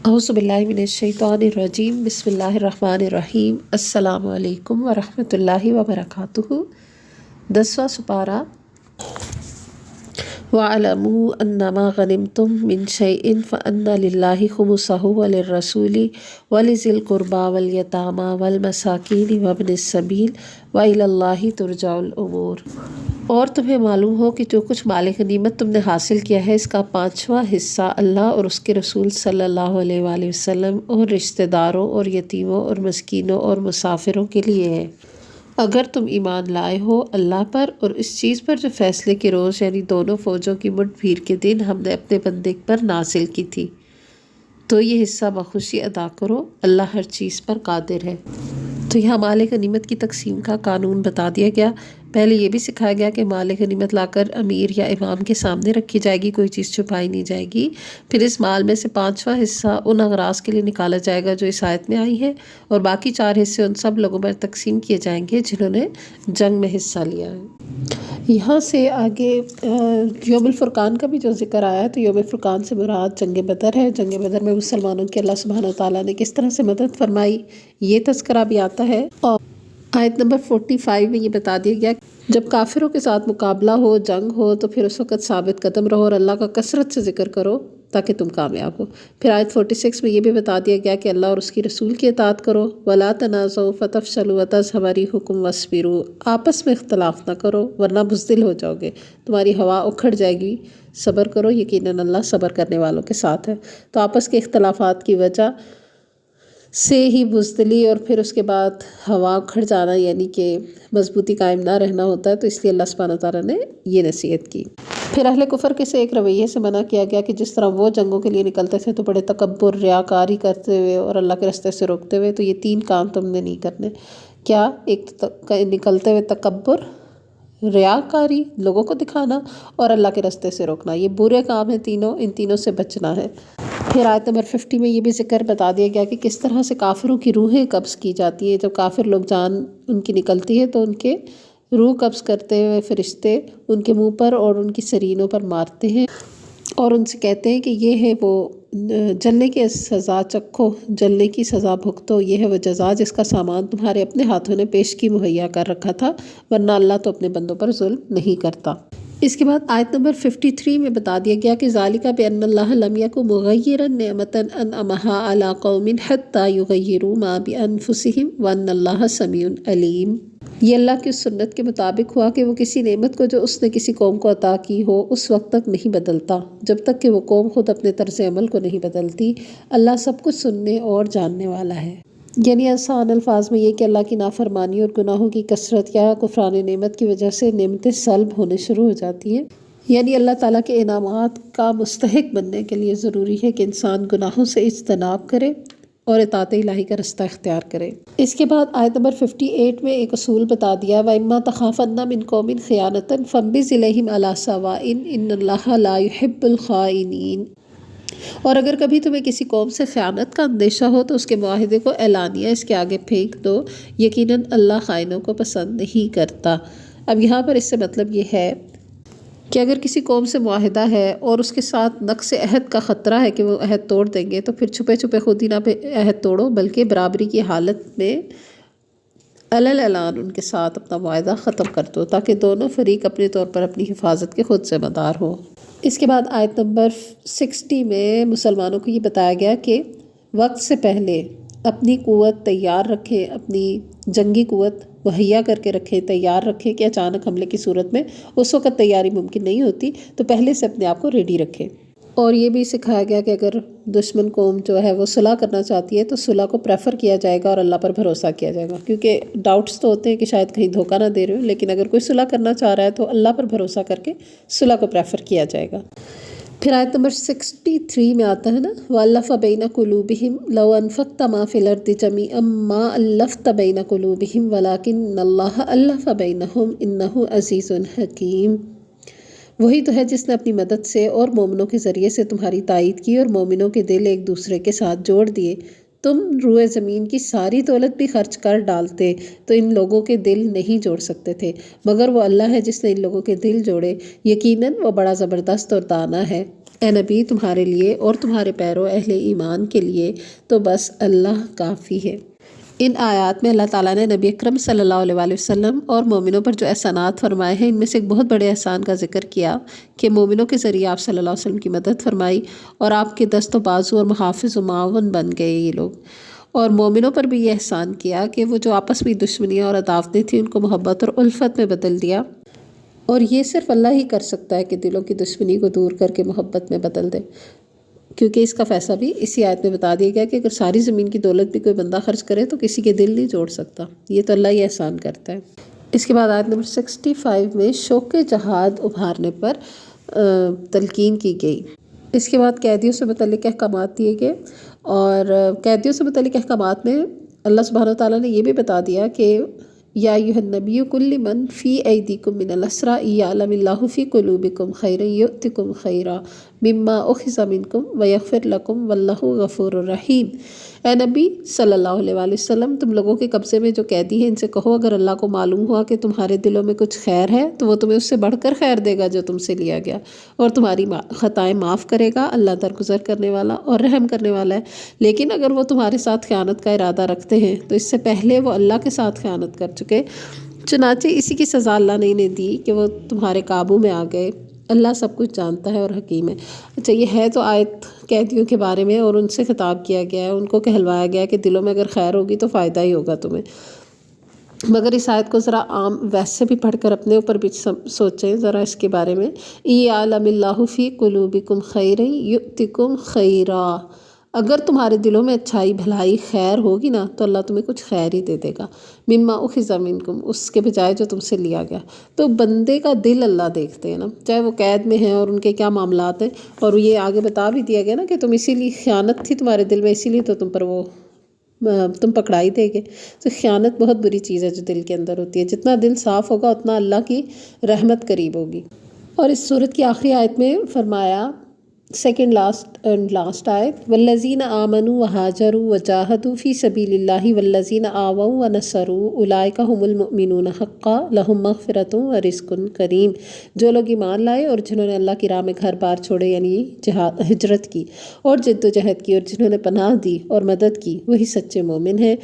اعوذ باللہ من الشیطان الرجیم، بسم اللہ الرحمن الرحیم۔ السلام علیکم ورحمۃ اللہ وبرکاتہ۔ 10واں سپارہ۔ وَاعْلَمُوا أَنَّمَا غَنِمْتُم مِّن شَيْءٍ فَأَنَّ لِلَّهِ خُمُسَهُ وَلِلرَّسُولِ وَلِذِي الْقُرْبَى وَالْيَتَامَى وَالْمَسَاكِينِ وَابْنِ السَّبِيلِ وَإِلَى اللَّهِ تُرْجَعُ الْأُمُورُ۔ اور تمہیں معلوم ہو کہ جو کچھ مال غنیمت تم نے حاصل کیا ہے، اس کا 5واں حصہ اللہ اور اس کے رسول صلی اللہ علیہ وآلہ وسلم اور رشتہ داروں اور یتیموں اور مسکینوں اور مسافروں کے لیے ہے، اگر تم ایمان لائے ہو اللہ پر اور اس چیز پر جو فیصلے کے روز یعنی دونوں فوجوں کی مٹ بھیڑ کے دن ہم نے اپنے بندے پر نازل کی تھی، تو یہ حصہ بخوشی ادا کرو، اللہ ہر چیز پر قادر ہے۔ تو یہاں مال غنیمت کی تقسیم کا قانون بتا دیا گیا۔ پہلے یہ بھی سکھایا گیا کہ مال غنیمت لا کر امیر یا امام کے سامنے رکھی جائے گی، کوئی چیز چھپائی نہیں جائے گی۔ پھر اس مال میں سے 5واں حصہ ان اغراض کے لیے نکالا جائے گا جو اس آیت میں آئی ہے، اور باقی 4 حصے ان سب لوگوں پر تقسیم کیے جائیں گے جنہوں نے جنگ میں حصہ لیا ہے۔ یہاں سے آگے یوم الفرقان کا بھی جو ذکر آیا ہے، تو یوم فرقان سے مراد جنگ بدر ہے۔ جنگ بدر میں مسلمانوں کی اللہ سبحانہ وتعالیٰ نے کس طرح سے مدد فرمائی، یہ تذکرہ بھی آتا ہے۔ اور آیت نمبر 45 میں یہ بتا دیا گیا جب کافروں کے ساتھ مقابلہ ہو، جنگ ہو، تو پھر اس وقت ثابت قدم رہو اور اللہ کا کثرت سے ذکر کرو تاکہ تم کامیاب ہو۔ پھر آیت 46 میں یہ بھی بتا دیا گیا کہ اللہ اور اس کی رسول کی اطاعت کرو۔ وَلَا تَنَازَعُوا فَتَفْشَلُوا وَتَذْهَبَ رِيحُكُمْ وَاصْبِرُوا، آپس میں اختلاف نہ کرو ورنہ بزدل ہو جاؤ گے، تمہاری ہوا اکھڑ جائے گی، صبر کرو، یقیناً اللہ صبر کرنے والوں کے ساتھ ہے۔ تو آپس کے اختلافات کی وجہ سے ہی بزدلی اور پھر اس کے بعد ہوا اکھڑ جانا یعنی کہ مضبوطی قائم نہ رہنا ہوتا ہے، تو اس لیے اللہ سبحانہ تعالیٰ نے یہ نصیحت کی۔ پھر اہل کفر کے سے ایک رویے سے منع کیا گیا کہ جس طرح وہ جنگوں کے لیے نکلتے تھے تو بڑے تکبر، ریاکاری کرتے ہوئے اور اللہ کے راستے سے روکتے ہوئے، تو یہ 3 کام تم نے نہیں کرنے۔ کیا؟ ایک نکلتے ہوئے تکبر، ریاکاری، لوگوں کو دکھانا، اور اللہ کے راستے سے روکنا، یہ برے کام ہیں تینوں، ان تینوں سے بچنا ہے۔ پھر آیت نمبر 50 میں یہ بھی ذکر بتا دیا گیا کہ کس طرح سے کافروں کی روحیں قبض کی جاتی ہیں۔ جب کافر لوگ جان ان کی نکلتی ہے تو ان کے روح قبض کرتے ہوئے فرشتے ان کے منہ پر اور ان کی سرینوں پر مارتے ہیں اور ان سے کہتے ہیں کہ یہ ہے وہ جلنے کی سزا چکھو، جلنے کی سزا بھگتو، یہ ہے وہ جزا جس کا سامان تمہارے اپنے ہاتھوں نے پیشگی مہیا کر رکھا تھا، ورنہ اللہ تو اپنے بندوں پر ظلم نہیں کرتا۔ اس کے بعد آیت نمبر 53 میں بتا دیا گیا کہ ذالک بأن اللہ لم یک مغیرا نعمتا انعمہا علی قوم حتی یغیروا ما بانفسہم وان اللہ سمیع علیم۔ یہ اللہ کی سنت کے مطابق ہوا کہ وہ کسی نعمت کو جو اس نے کسی قوم کو عطا کی ہو اس وقت تک نہیں بدلتا جب تک کہ وہ قوم خود اپنے طرز عمل کو نہیں بدلتی۔ اللہ سب کچھ سننے اور جاننے والا ہے۔ یعنی آسان الفاظ میں یہ کہ اللہ کی نافرمانی اور گناہوں کی کثرت یا کفران نعمت کی وجہ سے نعمتیں سلب ہونے شروع ہو جاتی ہیں، یعنی اللہ تعالیٰ کے انعامات کا مستحق بننے کے لیے ضروری ہے کہ انسان گناہوں سے اجتناب کرے اور اطاعت الہی کا رستہ اختیار کرے۔ اس کے بعد آیت نمبر 58 میں ایک اصول بتا دیا، وَإِمَّا تَخَافَنَّ مِن قَوْمٍ خِيَانَةً فَانبِذْ إِلَيْهِمْ عَلَىٰ سَوَاءٍ إِنَّ اللَّهَ لَا يُحِبُّ الْخَائِنِينَ۔ اور اگر کبھی تمہیں کسی قوم سے خیانت کا اندیشہ ہو تو اس کے معاہدے کو اعلانیہ اس کے آگے پھینک دو، یقیناً اللہ خائنوں کو پسند نہیں کرتا۔ اب یہاں پر اس سے مطلب یہ ہے کہ اگر کسی قوم سے معاہدہ ہے اور اس کے ساتھ نقض عہد کا خطرہ ہے کہ وہ عہد توڑ دیں گے، تو پھر چھپے چھپے خود ہی نہ عہد توڑو، بلکہ برابری کی حالت میں علل اعلان ان کے ساتھ اپنا معاہدہ ختم کر دو تاکہ دونوں فریق اپنے طور پر اپنی حفاظت کے خود ذمہ دار ہوں۔ اس کے بعد آیت نمبر 60 میں مسلمانوں کو یہ بتایا گیا کہ وقت سے پہلے اپنی قوت تیار رکھیں، اپنی جنگی قوت مہیا کر کے رکھیں، تیار رکھیں کہ اچانک حملے کی صورت میں اس وقت تیاری ممکن نہیں ہوتی، تو پہلے سے اپنے آپ کو ریڈی رکھیں۔ اور یہ بھی سکھایا گیا کہ اگر دشمن قوم جو ہے وہ صلح کرنا چاہتی ہے تو صلح کو پریفر کیا جائے گا اور اللہ پر بھروسہ کیا جائے گا، کیونکہ ڈاؤٹس تو ہوتے ہیں کہ شاید کہیں دھوکہ نہ دے رہے ہو، لیکن اگر کوئی صلح کرنا چاہ رہا ہے تو اللہ پر بھروسہ کر کے صلح کو پریفر کیا جائے گا۔ پھر آیت نمبر 63 میں آتا ہے نا، وَأَلَّفَ بَيْنَ قُلُوبِهِمْ لَوْ أَنفَقْتَ مَا فِي الْأَرْضِ جَمِيعًا مَا أَلَّفْتَ بَيْنَ قُلُوبِهِمْ وَلَكِنَّ اللَّهَ أَلَّفَ بَيْنَهُمْ إِنَّهُ عَزِيزٌ حَكِيمٌ۔ وہی تو ہے جس نے اپنی مدد سے اور مومنوں کے ذریعے سے تمہاری تائید کی اور مومنوں کے دل ایک دوسرے کے ساتھ جوڑ دیے۔ تم روئے زمین کی ساری دولت بھی خرچ کر ڈالتے تو ان لوگوں کے دل نہیں جوڑ سکتے تھے، مگر وہ اللہ ہے جس نے ان لوگوں کے دل جوڑے، یقیناً وہ بڑا زبردست اور دانا ہے۔ اے نبی تمہارے لیے اور تمہارے پیرو اہل ایمان کے لیے تو بس اللہ کافی ہے۔ ان آیات میں اللہ تعالیٰ نے نبی اکرم صلی اللہ علیہ وآلہ وسلم اور مومنوں پر جو احسانات فرمائے ہیں، ان میں سے ایک بہت بڑے احسان کا ذکر کیا کہ مومنوں کے ذریعے آپ صلی اللہ علیہ وسلم کی مدد فرمائی اور آپ کے دست و بازو اور محافظ و معاون بن گئے یہ لوگ۔ اور مومنوں پر بھی یہ احسان کیا کہ وہ جو آپس میں دشمنیاں اور عداوتیں تھیں ان کو محبت اور الفت میں بدل دیا، اور یہ صرف اللہ ہی کر سکتا ہے کہ دلوں کی دشمنی کو دور کر کے محبت میں بدل دے، کیونکہ اس کا فیصلہ بھی اسی آیت میں بتا دیا گیا کہ اگر ساری زمین کی دولت بھی کوئی بندہ خرچ کرے تو کسی کے دل نہیں جوڑ سکتا، یہ تو اللہ ہی احسان کرتا ہے۔ اس کے بعد آیت نمبر 65 میں شوق جہاد ابھارنے پر تلقین کی گئی۔ اس کے بعد قیدیوں سے متعلق احکامات دیے گئے، اور قیدیوں سے متعلق احکامات میں اللہ سبحانہ وتعالیٰ نے یہ بھی بتا دیا کہ یا ایھا النبی کل من فی ایدیکم من الاسریٰ ان یعلم اللہ فی قلوبکم خیرا یؤتکم خیرا مما اخذ منکم ویغفر لکم واللہ غفور الرحیم۔ اے نبی صلی اللہ علیہ وآلہ وسلم، تم لوگوں کے قبضے میں جو قیدی ہیں ان سے کہو اگر اللہ کو معلوم ہوا کہ تمہارے دلوں میں کچھ خیر ہے تو وہ تمہیں اس سے بڑھ کر خیر دے گا جو تم سے لیا گیا، اور تمہاری خطائیں معاف کرے گا، اللہ درگزر کرنے والا اور رحم کرنے والا ہے۔ لیکن اگر وہ تمہارے ساتھ خیانت کا ارادہ رکھتے ہیں تو اس سے پہلے وہ اللہ کے ساتھ خیانت کر چکے، چنانچہ اسی کی سزا اللہ نے انہیں دی کہ وہ تمہارے قابو میں آ گئے، اللہ سب کچھ جانتا ہے اور حکیم ہے۔ اچھا، یہ ہے تو آیت قیدیوں کے بارے میں، اور ان سے خطاب کیا گیا ہے، ان کو کہلوایا گیا کہ دلوں میں اگر خیر ہوگی تو فائدہ ہی ہوگا تمہیں۔ مگر اس آیت کو ذرا عام ویسے بھی پڑھ کر اپنے اوپر بھی سوچیں ذرا اس کے بارے میں۔ یعلم اللہ فی قلوبکم خیرا یؤتکم خیرا، اگر تمہارے دلوں میں اچھائی بھلائی خیر ہوگی نا تو اللہ تمہیں کچھ خیر ہی دے دے گا، مما اخذ منکم، اس کے بجائے جو تم سے لیا گیا۔ تو بندے کا دل اللہ دیکھتے ہیں نا، چاہے وہ قید میں ہیں اور ان کے کیا معاملات ہیں، اور یہ آگے بتا بھی دیا گیا نا کہ تم اسی لیے خیانت تھی تمہارے دل میں، اسی لیے تو تم پکڑائی دے گے۔ تو خیانت بہت بری چیز ہے جو دل کے اندر ہوتی ہے، جتنا دل صاف ہوگا اتنا اللہ کی رحمت قریب ہوگی۔ اور اس سورت کی آخری آیت میں فرمایا، سیکنڈ لاسٹ آیت، والذین آمنوا وہاجروا وجاہدوا فی سبیل اللہ والذین آووا ونصروا اولئک ھم المؤمنون حقا لہم مغفرۃ ورزق کریم۔ جو لوگ ایمان لائے اور جنہوں نے اللہ کی راہ میں گھر بار چھوڑے یعنی ہجرت کی اور جد و جہد کی، اور جنہوں نے پناہ دی اور مدد کی، وہی سچے مومن ہیں،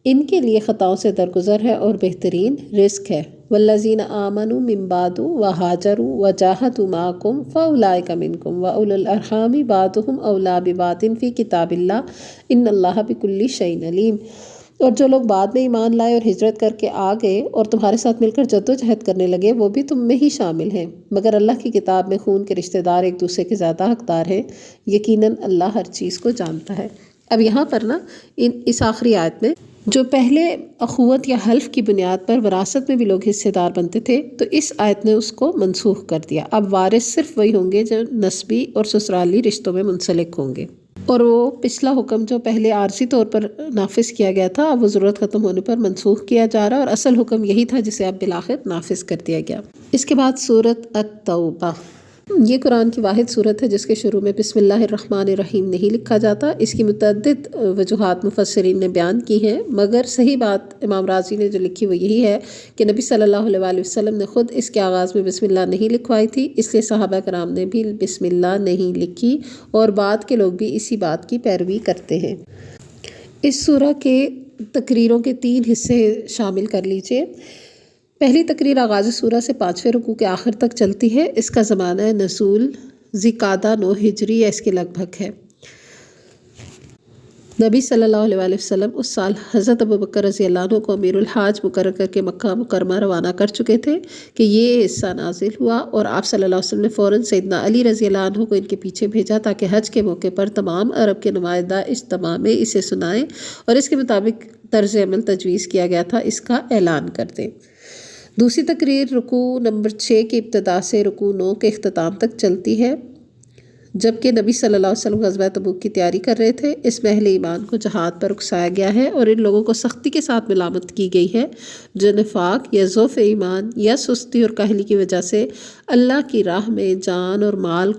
ان کے لیے خطاؤں سے درگزر ہے اور بہترین رزق ہے۔ والذین آمنوا من بعد وہاجروا وجاہدوا معکم فاولئک منکم واولی الارحام بعضهم اولی ببعض فی کتاب اللہ ان اللہ بکل شیء علیم۔ اور جو لوگ بعد میں ایمان لائے اور ہجرت کر کے آ گئے اور تمہارے ساتھ مل کر جد و جہد کرنے لگے، وہ بھی تم میں ہی شامل ہیں، مگر اللہ کی کتاب میں خون کے رشتہ دار ایک دوسرے کے زیادہ حقدار ہیں، یقیناً اللہ ہر چیز کو جانتا ہے۔ اب یہاں پر نا اس آخری آیت میں جو پہلے اخوت یا حلف کی بنیاد پر وراثت میں بھی لوگ حصے دار بنتے تھے، تو اس آیت نے اس کو منسوخ کر دیا۔ اب وارث صرف وہی ہوں گے جو نسبی اور سسرالی رشتوں میں منسلک ہوں گے، اور وہ پچھلا حکم جو پہلے عارضی طور پر نافذ کیا گیا تھا اب وہ ضرورت ختم ہونے پر منسوخ کیا جا رہا ہے، اور اصل حکم یہی تھا جسے اب بالآخر نافذ کر دیا گیا۔ اس کے بعد سورۃ التوبہ، یہ قرآن کی واحد صورت ہے جس کے شروع میں بسم اللہ الرحمن الرحیم نہیں لکھا جاتا۔ اس کی متعدد وجوہات مفسرین نے بیان کی ہیں، مگر صحیح بات امام رازی نے جو لکھی وہ یہی ہے کہ نبی صلی اللہ علیہ وآلہ وسلم نے خود اس کے آغاز میں بسم اللہ نہیں لکھوائی تھی، اس لیے صحابہ کرام نے بھی بسم اللہ نہیں لکھی، اور بعد کے لوگ بھی اسی بات کی پیروی کرتے ہیں۔ اس سورہ کے تقریروں کے 3 حصے شامل کر لیجئے۔ پہلی تقریر آغاز سورہ سے 5ویں رکوع کے آخر تک چلتی ہے۔ اس کا زمانہ نزول ذوالقعدہ 9 ہجری یا اس کے لگ بھگ ہے۔ نبی صلی اللہ علیہ وآلہ وسلم اس سال حضرت ابوبکر رضی اللہ عنہ کو امیر الحاج مقرر کر کے مکہ مکرمہ روانہ کر چکے تھے کہ یہ حصہ نازل ہوا، اور آپ صلی اللہ علیہ وسلم نے فوراً سیدنا علی رضی اللہ عنہ کو ان کے پیچھے بھیجا تاکہ حج کے موقع پر تمام عرب کے نمائندہ اجتماع میں اسے سنائیں، اور اس کے مطابق طرز عمل تجویز کیا گیا تھا اس کا اعلان کر دیں۔ دوسری تقریر رکوع نمبر 6 کی ابتدا سے رکوع 9 کے اختتام تک چلتی ہے، جبکہ نبی صلی اللہ علیہ وسلم غزوہ تبوک کی تیاری کر رہے تھے۔ اس میں اہل ایمان کو جہاد پر اکسایا گیا ہے، اور ان لوگوں کو سختی کے ساتھ ملامت کی گئی ہے جو نفاق یا ضعف ایمان یا سستی اور کاہلی کی وجہ سے اللہ کی راہ میں جان اور مال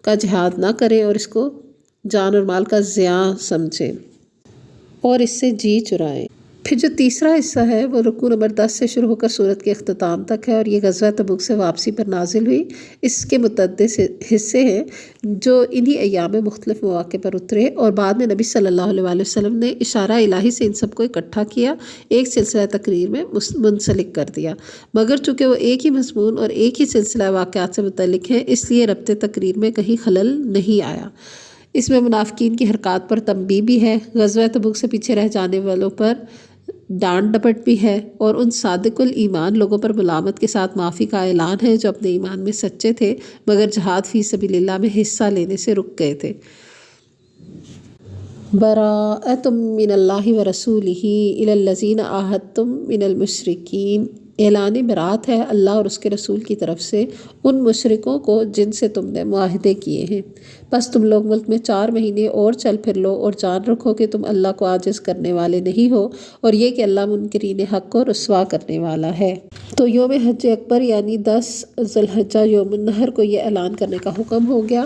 کا جہاد نہ کریں اور اس کو جان اور مال کا ضیاع سمجھیں اور اس سے جی چرائیں۔ پھر جو تیسرا حصہ ہے وہ رکوع نمبر 10 سے شروع ہو کر سورت کے اختتام تک ہے، اور یہ غزوہ تبوک سے واپسی پر نازل ہوئی۔ اس کے متعدد حصے ہیں جو انہی ایام میں مختلف مواقع پر اترے، اور بعد میں نبی صلی اللہ علیہ وآلہ وسلم نے اشارہ الہی سے ان سب کو اکٹھا کیا، ایک سلسلہ تقریر میں منسلک کر دیا۔ مگر چونکہ وہ ایک ہی مضمون اور ایک ہی سلسلہ واقعات سے متعلق ہیں، اس لیے ربط تقریر میں کہیں خلل نہیں آیا۔ اس میں منافقین کی حرکات پر تنبیہ بھی ہے، غزوہ تبوک سے پیچھے رہ جانے والوں پر ڈانٹ ڈپٹ بھی ہے، اور ان صادق الایمان لوگوں پر ملامت کے ساتھ معافی کا اعلان ہے جو اپنے ایمان میں سچے تھے مگر جہاد فی سبیل اللہ میں حصہ لینے سے رک گئے تھے۔ براءۃ من اللہ ورسولہ الی الذین عاہدتم من المشرکین، اعلان برات ہے اللہ اور اس کے رسول کی طرف سے ان مشرکوں کو جن سے تم نے معاہدے کیے ہیں۔ بس تم لوگ ملک میں 4 مہینے اور چل پھر لو، اور جان رکھو کہ تم اللہ کو عاجز کرنے والے نہیں ہو، اور یہ کہ اللہ منکرین حق کو رسوا کرنے والا ہے۔ تو یوم حج اکبر یعنی 10 ذی الحجہ یوم النحر کو یہ اعلان کرنے کا حکم ہو گیا،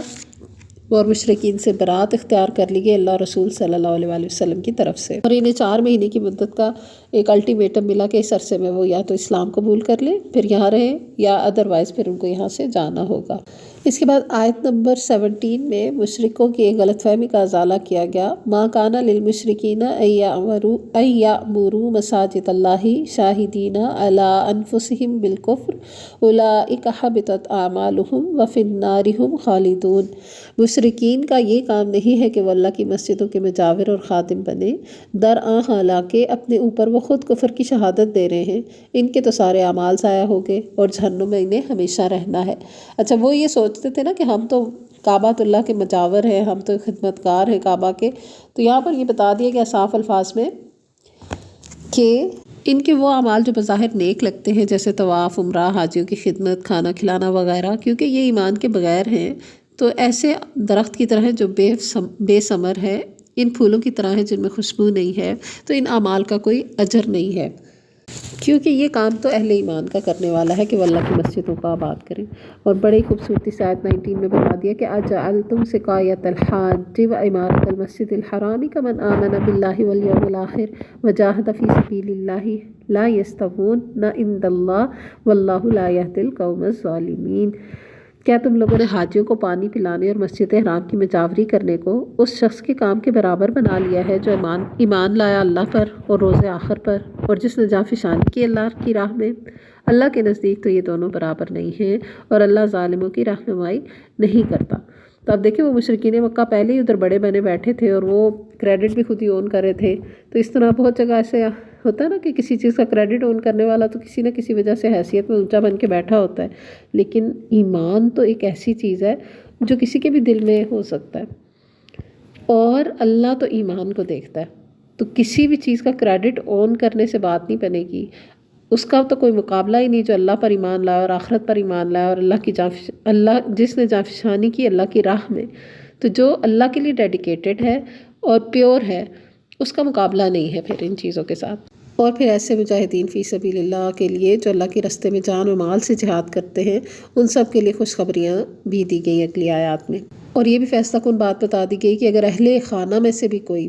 اور مشرکین سے برات اختیار کر لی گئی اللہ رسول صلی اللہ علیہ وآلہ وسلم کی طرف سے، اور انہیں 4 مہینے کی مدت کا ایک الٹیمیٹم ملا کہ اس عرصے میں وہ یا تو اسلام قبول کر لیں پھر یہاں رہیں، یا ادروائز پھر ان کو یہاں سے جانا ہوگا۔ اس کے بعد آیت نمبر 17 میں مشرکوں کی ایک غلط فہمی کا ازالہ کیا گیا۔ ما کان للمشرکین ان یعمروا مساجد اللہ شاہدین علی انفسہم بالکفر اولئک حبطت اعمالہم وفی النار ہم خالدون۔ مشرکین کا یہ کام نہیں ہے کہ وہ اللہ کی مسجدوں کے مجاور اور خادم بنے، درآں حالانکہ اپنے اوپر وہ خود کفر کی شہادت دے رہے ہیں، ان کے تو سارے اعمال ضائع ہو گئے اور جہنم میں انہیں ہمیشہ رہنا ہے۔ اچھا، وہ یہ سوچتے تھے نا کہ ہم تو کعبہ اللہ کے مجاور ہیں، ہم تو خدمتگار ہیں کعبہ کے، تو یہاں پر یہ بتا دیا گیا صاف الفاظ میں کہ ان کے وہ اعمال جو بظاہر نیک لگتے ہیں جیسے طواف، عمرہ، حاجیوں کی خدمت، کھانا کھلانا وغیرہ، کیونکہ یہ ایمان کے بغیر ہیں تو ایسے درخت کی طرح جو بے ثمر ہے، ان پھولوں کی طرح ہے جن میں خوشبو نہیں ہے، تو ان اعمال کا کوئی اجر نہیں ہے، کیونکہ یہ کام تو اہل ایمان کا کرنے والا ہے کہ وہ اللہ کی مسجدوں کو آباد کریں۔ اور بڑی خوبصورتی سے آیت 19 میں بتا دیا کہ اجعلتم سقایۃ الحاج وعمارۃ المسجد الحرام کمن آمن باللہ والیوم الآخر وجاہد فی سبیل اللہ لا یستوون عند اللہ واللہ لا یہدی القوم الظالمین۔ کیا تم لوگوں نے حاجیوں کو پانی پلانے اور مسجد حرام کی مجاوری کرنے کو اس شخص کے کام کے برابر بنا لیا ہے جو ایمان لایا اللہ پر اور روز آخر پر، اور جس نے جانفشانی کی اللہ کی راہ میں؟ اللہ کے نزدیک تو یہ دونوں برابر نہیں ہیں، اور اللہ ظالموں کی رہنمائی نہیں کرتا۔ تو اب دیکھیں وہ مشرکین مکہ پہلے ہی ادھر بڑے بنے بیٹھے تھے اور وہ کریڈٹ بھی خود ہی اون کر رہے تھے، تو اس طرح بہت جگہ ایسے ہوتا ہے نا کہ کسی چیز کا کریڈٹ اون کرنے والا تو کسی نہ کسی وجہ سے حیثیت میں اونچا بن کے بیٹھا ہوتا ہے، لیکن ایمان تو ایک ایسی چیز ہے جو کسی کے بھی دل میں ہو سکتا ہے، اور اللہ تو ایمان کو دیکھتا ہے، تو کسی بھی چیز کا کریڈٹ اون کرنے سے بات نہیں بنے گی، اس کا تو کوئی مقابلہ ہی نہیں جو اللہ پر ایمان لایا اور آخرت پر ایمان لایا، اور اللہ جس نے جانفشانی کی اللہ کی راہ میں، تو جو اللہ کے لیے ڈیڈیکیٹڈ ہے اور پیور ہے، اس کا مقابلہ نہیں ہے پھر ان چیزوں کے ساتھ۔ اور پھر ایسے مجاہدین فی سبیل اللہ کے لیے جو اللہ کے راستے میں جان و مال سے جہاد کرتے ہیں، ان سب کے لیے خوشخبریاں بھی دی گئی اگلی آیات میں۔ اور یہ بھی فیصلہ کن بات بتا دی گئی کہ اگر اہل خانہ میں سے بھی کوئی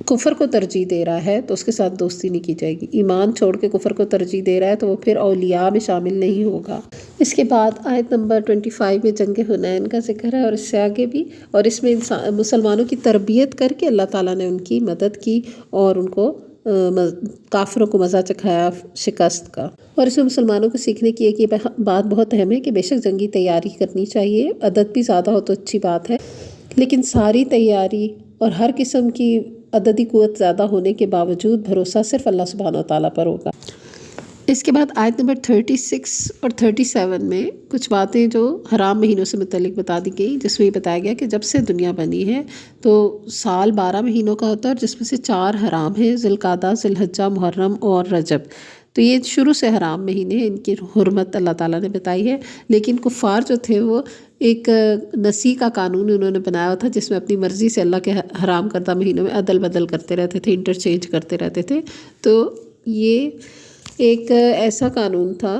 کفر کو ترجیح دے رہا ہے تو اس کے ساتھ دوستی نہیں کی جائے گی، ایمان چھوڑ کے کفر کو ترجیح دے رہا ہے تو وہ پھر اولیاء میں شامل نہیں ہوگا۔ اس کے بعد آیت نمبر 25 میں جنگ حنین کا ذکر ہے، اور اس سے آگے بھی، اور اس میں مسلمانوں کی تربیت کر کے اللہ تعالیٰ نے ان کی مدد کی اور ان کو کافروں کو مزہ چکھایا شکست کا۔ اور اس میں مسلمانوں کو سیکھنے کی ایک یہ بات بہت اہم ہے کہ بے شک جنگی تیاری کرنی چاہیے، عدد بھی زیادہ ہو تو اچھی بات ہے، لیکن ساری تیاری اور ہر قسم کی عددی قوت زیادہ ہونے کے باوجود بھروسہ صرف اللہ سبحانہ و تعالیٰ پر ہوگا۔ اس کے بعد آیت نمبر 36 اور 37 میں کچھ باتیں جو حرام مہینوں سے متعلق بتا دی گئی، جس میں یہ بتایا گیا کہ جب سے دنیا بنی ہے تو سال 12 مہینوں کا ہوتا ہے، اور جس میں سے 4 حرام ہیں، ذی القعدہ، ذی الحجہ، محرم اور رجب۔ تو یہ شروع سے حرام مہینے ہیں، ان کی حرمت اللہ تعالیٰ نے بتائی ہے، لیکن کفار جو تھے وہ ایک نسی کا قانون انہوں نے بنایا تھا جس میں اپنی مرضی سے اللہ کے حرام کردہ مہینوں میں عدل بدل کرتے رہتے تھے، انٹرچینج کرتے رہتے تھے۔ تو یہ ایک ایسا قانون تھا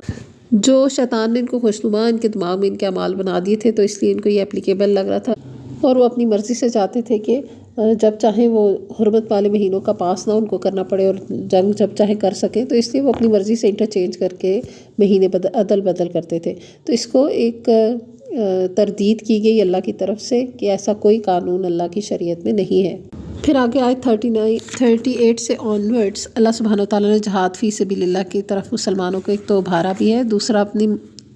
جو شیطان نے ان کو خوشنما، ان کے دماغ میں ان کے اعمال بنا دیے تھے، تو اس لیے ان کو یہ اپلیکیبل لگ رہا تھا۔ اور وہ اپنی مرضی سے چاہتے تھے کہ جب چاہیں وہ حرمت والے مہینوں کا پاس نہ ان کو کرنا پڑے اور جنگ جب چاہے کر سکیں، تو اس لیے وہ اپنی مرضی سے انٹرچینج کر کے مہینے عدل بدل کرتے تھے۔ تو اس کو ایک تردید کی گئی اللہ کی طرف سے کہ ایسا کوئی قانون اللہ کی شریعت میں نہیں ہے۔ پھر آگے آیت 38 سے آنورڈس اللہ سبحانہ وتعالیٰ نے جہاد فی سبیل اللہ کی طرف مسلمانوں کو ایک تو ابھارا بھی ہے، دوسرا اپنی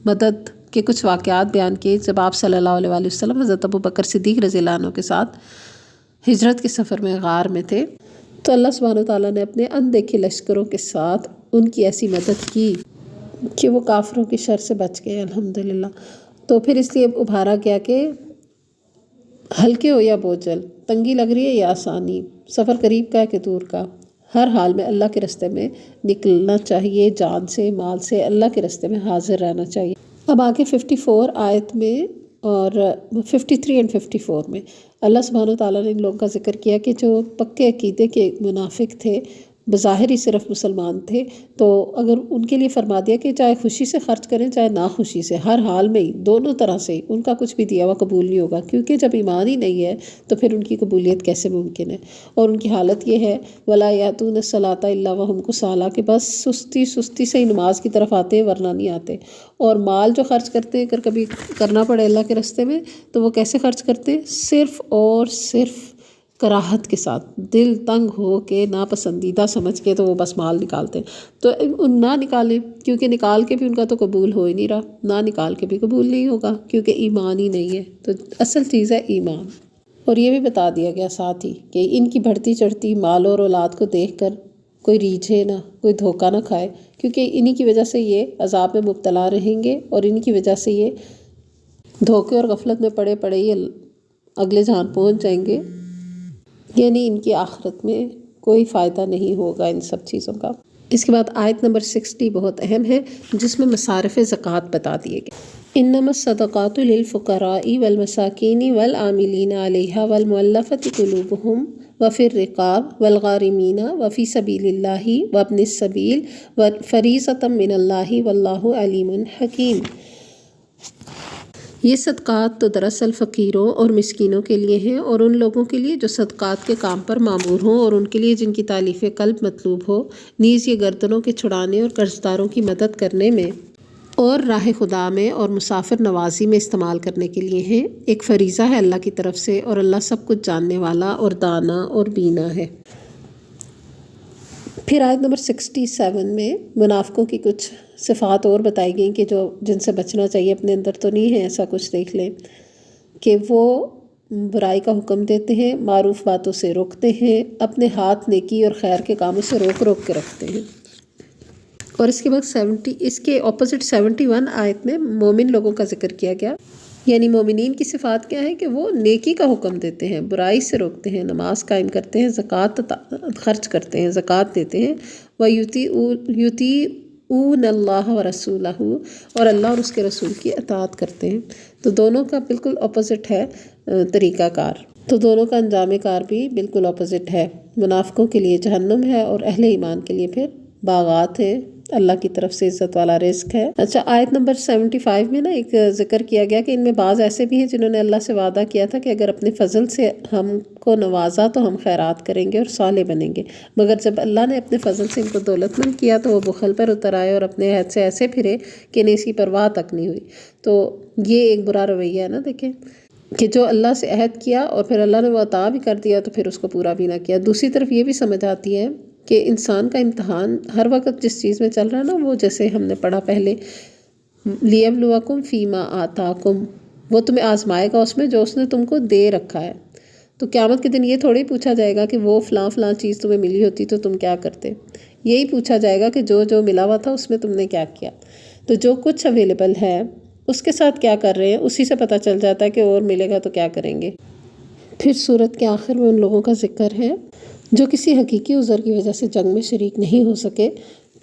مدد کے کچھ واقعات بیان کیے جب آپ صلی اللہ علیہ وآلہ وسلم حضرت ابوبکر صدیق رضی اللہ عنہ کے ساتھ ہجرت کے سفر میں غار میں تھے، تو اللہ سبحانہ وتعالیٰ نے اپنے اندیکھے لشکروں کے ساتھ ان کی ایسی مدد کی کہ وہ کافروں کی شر سے بچ گئے الحمدللہ۔ تو پھر اس لیے ابھارا گیا کہ ہلکے ہو یا بوجھل، تنگی لگ رہی ہے یا آسانی، سفر قریب کا ہے کہ دور کا، ہر حال میں اللہ کے راستے میں نکلنا چاہیے، جان سے مال سے اللہ کے راستے میں حاضر رہنا چاہیے۔ اب آگے 54 آیت میں اور 53 اور 54 میں اللہ سبحانہ وتعالیٰ نے ان لوگوں کا ذکر کیا کہ جو پکے عقیدے کے منافق تھے، بظاہر ہی صرف مسلمان تھے، تو اگر ان کے لیے فرما دیا کہ چاہے خوشی سے خرچ کریں چاہے ناخوشی سے، ہر حال میں ہی دونوں طرح سے ان کا کچھ بھی دیا ہوا قبول نہیں ہوگا، کیونکہ جب ایمان ہی نہیں ہے تو پھر ان کی قبولیت کیسے ممکن ہے۔ اور ان کی حالت یہ ہے وَلَا يَأْتُونَ الصَّلَاةَ إِلَّا وَهُمْ كُسَالَىٰ، کہ بس سستی سے ہی نماز کی طرف آتے ہیں ورنہ نہیں آتے۔ اور مال جو خرچ کرتے ہیں، اگر کبھی کرنا پڑے اللہ کے راستے میں تو وہ کیسے خرچ کرتے ہیں؟ صرف اور صرف کراہت کے ساتھ، دل تنگ ہو کے ناپسندیدہ سمجھ کے تو وہ بس مال نکالتے ہیں۔ تو نہ نکالیں، کیونکہ نکال کے بھی ان کا تو قبول ہو ہی نہیں رہا، نہ نکال کے بھی قبول نہیں ہوگا کیونکہ ایمان ہی نہیں ہے۔ تو اصل چیز ہے ایمان۔ اور یہ بھی بتا دیا گیا ساتھ ہی کہ ان کی بڑھتی چڑھتی مال اور اولاد کو دیکھ کر کوئی ریجھے نہ، کوئی دھوکہ نہ کھائے، کیونکہ انہی کی وجہ سے یہ عذاب میں مبتلا رہیں گے اور انہی کی وجہ سے یہ دھوکے اور غفلت میں پڑے پڑے یہ اگلے جہان پہنچ جائیں گے، یعنی ان کی آخرت میں کوئی فائدہ نہیں ہوگا ان سب چیزوں کا۔ اس کے بعد آیت نمبر 60 بہت اہم ہے، جس میں مصارف زکوٰۃ بتا دیے گئے۔ انما الصدقات للفقراء والمساکین والعاملین علیہا والمؤلفۃ قلوبہم وفی الرقاب والغارمین وفی سبیل اللہ وابن السبیل فریضۃ من اللہ واللہ علیم حکیم۔ یہ صدقات تو دراصل فقیروں اور مسکینوں کے لیے ہیں، اور ان لوگوں کے لیے جو صدقات کے کام پر مامور ہوں، اور ان کے لیے جن کی تالیف قلب مطلوب ہو، نیز یہ گردنوں کے چھڑانے اور قرضداروں کی مدد کرنے میں اور راہ خدا میں اور مسافر نوازی میں استعمال کرنے کے لیے ہیں۔ ایک فریضہ ہے اللہ کی طرف سے، اور اللہ سب کچھ جاننے والا اور دانا اور بینا ہے۔ پھر آیت نمبر 67 میں منافقوں کی کچھ صفات اور بتائی گئیں کہ جو جن سے بچنا چاہیے، اپنے اندر تو نہیں ہے ایسا کچھ، دیکھ لیں کہ وہ برائی کا حکم دیتے ہیں، معروف باتوں سے روکتے ہیں، اپنے ہاتھ نیکی اور خیر کے کاموں سے روک روک کے رکھتے ہیں۔ اور اس کے بعد اس کے اپوزٹ 71 آیت میں مومن لوگوں کا ذکر کیا گیا، یعنی مومنین کی صفات کیا ہے کہ وہ نیکی کا حکم دیتے ہیں، برائی سے روکتے ہیں، نماز قائم کرتے ہیں، زکوٰۃ خرچ کرتے ہیں، زکوٰۃ دیتے ہیں، وَيُطِيعُونَ اللَّهَ وَرَسُولَهُ، اور اللہ اور اس کے رسول کی اطاعت کرتے ہیں۔ تو دونوں کا بالکل اپوزٹ ہے طریقہ کار، تو دونوں کا انجام کار بھی بالکل اپوزٹ ہے۔ منافقوں کے لیے جہنم ہے اور اہل ایمان کے لیے پھر باغات ہیں، اللہ کی طرف سے عزت والا رزق ہے۔ اچھا، آیت نمبر 75 میں ایک ذکر کیا گیا کہ ان میں بعض ایسے بھی ہیں جنہوں نے اللہ سے وعدہ کیا تھا کہ اگر اپنے فضل سے ہم کو نوازا تو ہم خیرات کریں گے اور صالح بنیں گے، مگر جب اللہ نے اپنے فضل سے ان کو دولت مند کیا تو وہ بخل پر اتر آئے اور اپنے عہد سے ایسے پھرے کہ انہیں اس کی پرواہ تک نہیں ہوئی۔ تو یہ ایک برا رویہ ہے نا، دیکھیں کہ جو اللہ سے عہد کیا اور پھر اللہ نے وہ عطا بھی کر دیا تو پھر اس کو پورا بھی نہ کیا۔ دوسری طرف یہ بھی سمجھ آتی ہے کہ انسان کا امتحان ہر وقت جس چیز میں چل رہا ہے نا، وہ جیسے ہم نے پڑھا پہلے لِيَبْلُوَكُمْ فِي مَا آتَاكُمْ، وہ تمہیں آزمائے گا اس میں جو اس نے تم کو دے رکھا ہے۔ تو قیامت کے دن یہ تھوڑی پوچھا جائے گا کہ وہ فلاں فلاں چیز تمہیں ملی ہوتی تو تم کیا کرتے، یہی پوچھا جائے گا کہ جو ملا ہوا تھا اس میں تم نے کیا کیا۔ تو جو کچھ اویلیبل ہے اس کے ساتھ کیا کر رہے ہیں، اسی سے پتہ چل جاتا ہے کہ اور ملے گا تو کیا کریں گے۔ پھر سورت کے آخر میں ان لوگوں کا ذکر ہے جو کسی حقیقی عذر کی وجہ سے جنگ میں شریک نہیں ہو سکے،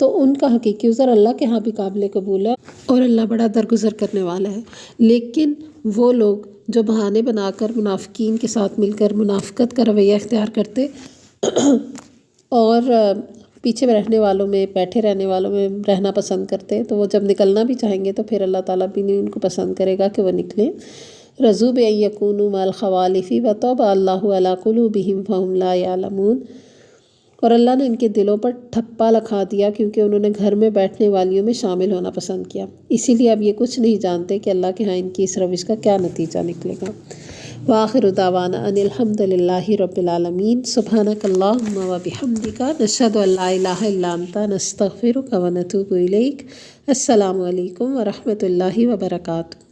تو ان کا حقیقی عذر اللہ کے ہاں بھی قابل قبول ہے اور اللہ بڑا درگزر کرنے والا ہے۔ لیکن وہ لوگ جو بہانے بنا کر منافقین کے ساتھ مل کر منافقت کا رویہ اختیار کرتے اور پیچھے رہنے والوں میں، بیٹھے رہنے والوں میں رہنا پسند کرتے، تو وہ جب نکلنا بھی چاہیں گے تو پھر اللہ تعالیٰ بھی نہیں ان کو پسند کرے گا کہ وہ نکلیں۔ رضوا بأن يكونوا مع الخوالف وطبع الله على قلوبهم فهم لا يعلمون۔ اور اللہ نے ان کے دلوں پر ٹھپا لکھا دیا کیونکہ انہوں نے گھر میں بیٹھنے والیوں میں شامل ہونا پسند کیا، اسی لیے اب یہ کچھ نہیں جانتے کہ اللہ کے ہاں ان کی اس روش کا کیا نتیجہ نکلے گا۔ وآخر دعوانا ان الحمد للہ رب العالمین۔ سبحانک اللہم و بحمدک، نشہد ان لا الہ الا انت، نستغفرک و نتوب الیک۔ السلام علیکم ورحمۃ اللہ وبرکاتہ۔